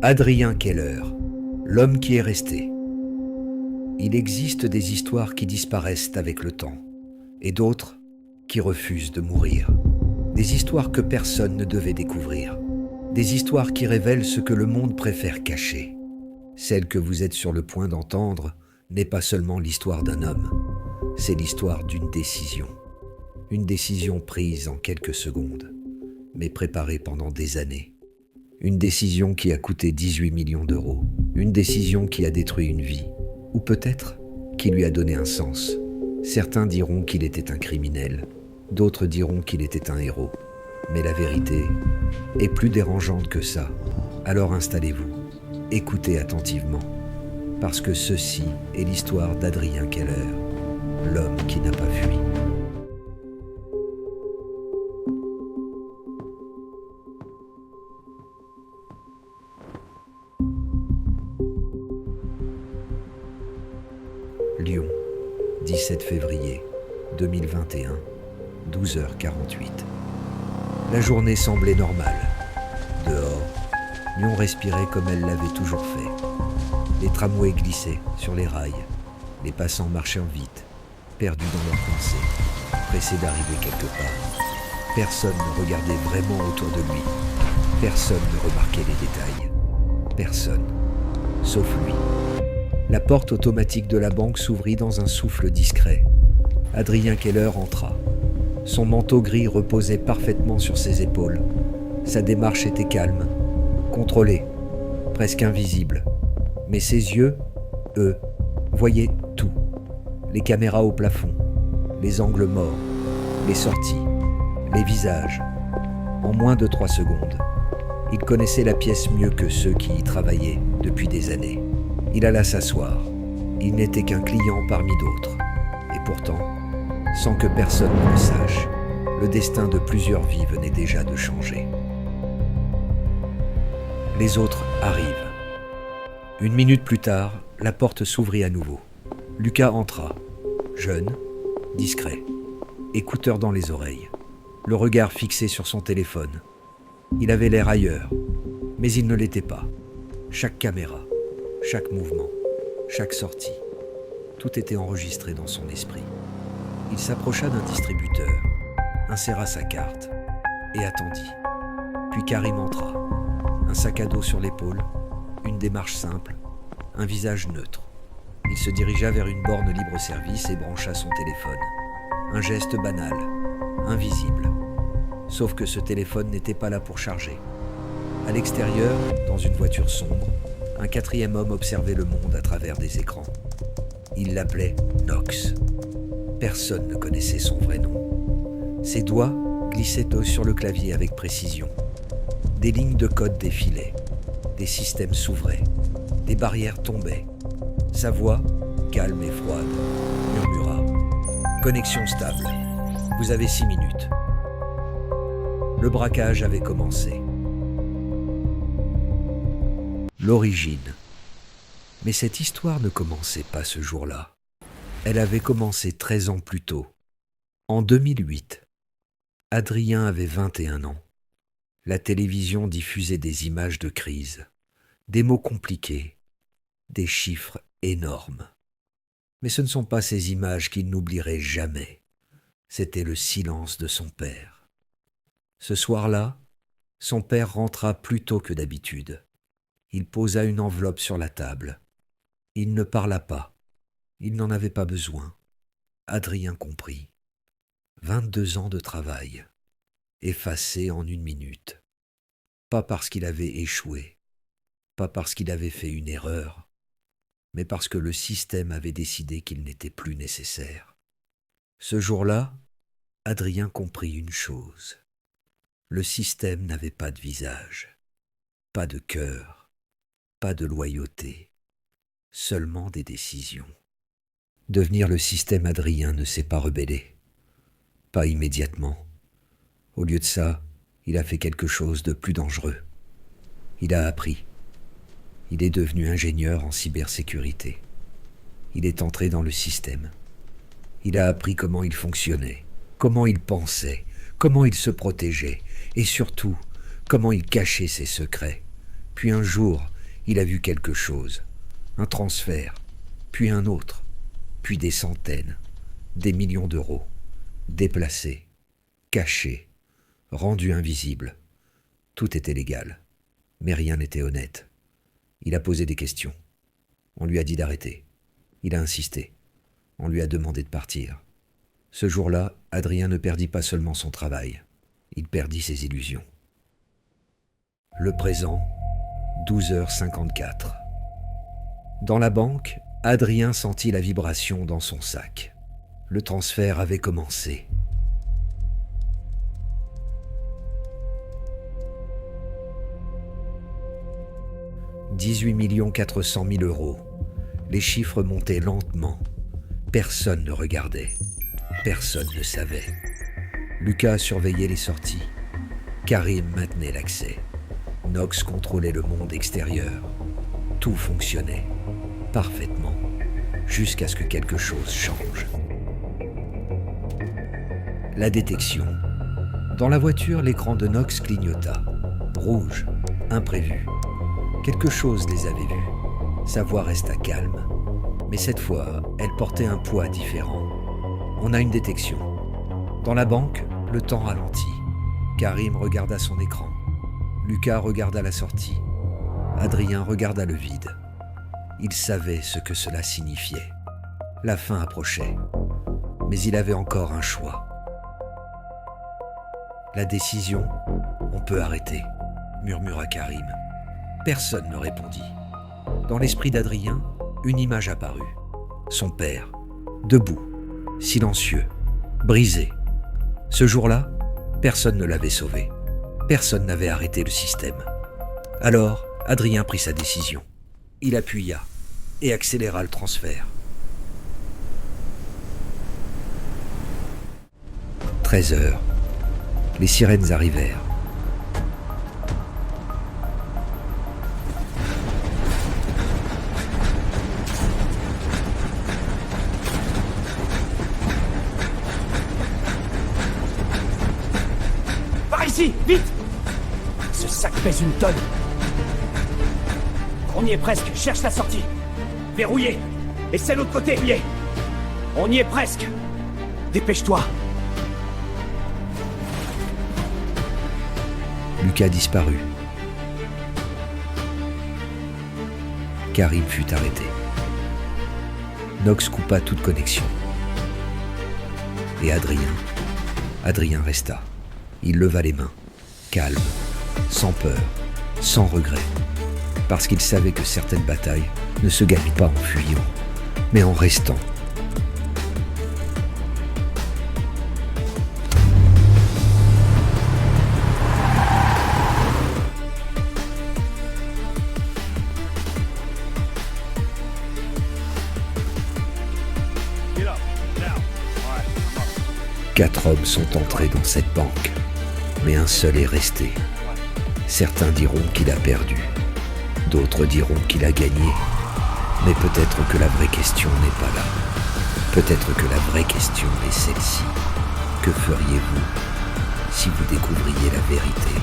Adrien Keller, l'homme qui est resté. Il existe des histoires qui disparaissent avec le temps, et d'autres qui refusent de mourir. Des histoires que personne ne devait découvrir. Des histoires qui révèlent ce que le monde préfère cacher. Celle que vous êtes sur le point d'entendre n'est pas seulement l'histoire d'un homme, c'est l'histoire d'une décision. Une décision prise en quelques secondes, mais préparée pendant des années. Une décision qui a coûté 18 millions d'euros. Une décision qui a détruit une vie. Ou peut-être qui lui a donné un sens. Certains diront qu'il était un criminel. D'autres diront qu'il était un héros. Mais la vérité est plus dérangeante que ça. Alors installez-vous. Écoutez attentivement. Parce que ceci est l'histoire d'Adrien Keller, l'homme qui n'a pas fui. Lyon, 17 février 2021, 12h48. La journée semblait normale. Dehors, Lyon respirait comme elle l'avait toujours fait. Les tramways glissaient sur les rails. Les passants marchaient vite, perdus dans leurs pensées, pressés d'arriver quelque part. Personne ne regardait vraiment autour de lui. Personne ne remarquait les détails. Personne, sauf lui. La porte automatique de la banque s'ouvrit dans un souffle discret. Adrien Keller entra. Son manteau gris reposait parfaitement sur ses épaules. Sa démarche était calme, contrôlée, presque invisible. Mais ses yeux, eux, voyaient tout. Les caméras au plafond, les angles morts, les sorties, les visages. En moins de 3 secondes, il connaissait la pièce mieux que ceux qui y travaillaient depuis des années. Il alla s'asseoir. Il n'était qu'un client parmi d'autres. Et pourtant, sans que personne ne le sache, le destin de plusieurs vies venait déjà de changer. Les autres arrivent. 1 minute plus tard, la porte s'ouvrit à nouveau. Lucas entra, jeune, discret, écouteur dans les oreilles, le regard fixé sur son téléphone. Il avait l'air ailleurs, mais il ne l'était pas. Chaque caméra, chaque mouvement, chaque sortie, tout était enregistré dans son esprit. Il s'approcha d'un distributeur, inséra sa carte et attendit. Puis Karim entra, un sac à dos sur l'épaule, une démarche simple, un visage neutre. Il se dirigea vers une borne libre-service et brancha son téléphone. Un geste banal, invisible. Sauf que ce téléphone n'était pas là pour charger. À l'extérieur, dans une voiture sombre, un 4e homme observait le monde à travers des écrans. Il l'appelait Knox. Personne ne connaissait son vrai nom. Ses doigts glissaient sur le clavier avec précision. Des lignes de code défilaient. Des systèmes s'ouvraient. Des barrières tombaient. Sa voix, calme et froide, murmura. « Connexion stable. Vous avez 6 minutes. » Le braquage avait commencé. L'origine. Mais cette histoire ne commençait pas ce jour-là. Elle avait commencé 13 ans plus tôt. En 2008, Adrien avait 21 ans. La télévision diffusait des images de crise, des mots compliqués, des chiffres énormes. Mais ce ne sont pas ces images qu'il n'oublierait jamais. C'était le silence de son père. Ce soir-là, son père rentra plus tôt que d'habitude. Il posa une enveloppe sur la table. Il ne parla pas. Il n'en avait pas besoin. Adrien comprit. 22 ans de travail, effacés en 1 minute. Pas parce qu'il avait échoué, pas parce qu'il avait fait une erreur, mais parce que le système avait décidé qu'il n'était plus nécessaire. Ce jour-là, Adrien comprit une chose. Le système n'avait pas de visage, pas de cœur, pas de loyauté, seulement des décisions. Devenir le système, Adrien ne s'est pas rebellé. Pas immédiatement. Au lieu de ça, il a fait quelque chose de plus dangereux. Il a appris. Il est devenu ingénieur en cybersécurité. Il est entré dans le système. Il a appris comment il fonctionnait, comment il pensait, comment il se protégeait et surtout, comment il cachait ses secrets. Puis un jour, il a vu quelque chose. Un transfert, puis un autre, puis des centaines, des millions d'euros, déplacés, cachés, rendus invisibles. Tout était légal, mais rien n'était honnête. Il a posé des questions. On lui a dit d'arrêter. Il a insisté. On lui a demandé de partir. Ce jour-là, Adrien ne perdit pas seulement son travail, il perdit ses illusions. Le présent, 12h54. Dans la banque, Adrien sentit la vibration dans son sac. Le transfert avait commencé. « 18 400 000 euros. Les chiffres montaient lentement. Personne ne regardait. Personne ne savait. Lucas surveillait les sorties. Karim maintenait l'accès. Knox contrôlait le monde extérieur. Tout fonctionnait parfaitement, jusqu'à ce que quelque chose change. La détection. Dans la voiture, l'écran de Knox clignota. Rouge, imprévu. Quelque chose les avait vus. Sa voix resta calme. Mais cette fois, elle portait un poids différent. On a une détection. Dans la banque, le temps ralentit. Karim regarda son écran. Lucas regarda la sortie. Adrien regarda le vide. Il savait ce que cela signifiait. La fin approchait. Mais il avait encore un choix. La décision, on peut arrêter, murmura Karim. Personne ne répondit. Dans l'esprit d'Adrien, une image apparut. Son père, debout, silencieux, brisé. Ce jour-là, personne ne l'avait sauvé. Personne n'avait arrêté le système. Alors, Adrien prit sa décision. Il appuya et accéléra le transfert. 13h. Les sirènes arrivèrent. Par ici, vite! Ce sac pèse une tonne. On y est presque, cherche la sortie. Verrouillé. Et c'est l'autre côté, verrouillé. On y est presque. Dépêche-toi. Lucas disparut. Karim fut arrêté. Knox coupa toute connexion. Et Adrien resta. Il leva les mains, calme, sans peur, sans regret, parce qu'il savait que certaines batailles ne se gagnent pas en fuyant, mais en restant. Quatre hommes sont entrés dans cette banque, mais un seul est resté. Certains diront qu'il a perdu, d'autres diront qu'il a gagné, mais peut-être que la vraie question n'est pas là. Peut-être que la vraie question est celle-ci. Que feriez-vous si vous découvriez la vérité ?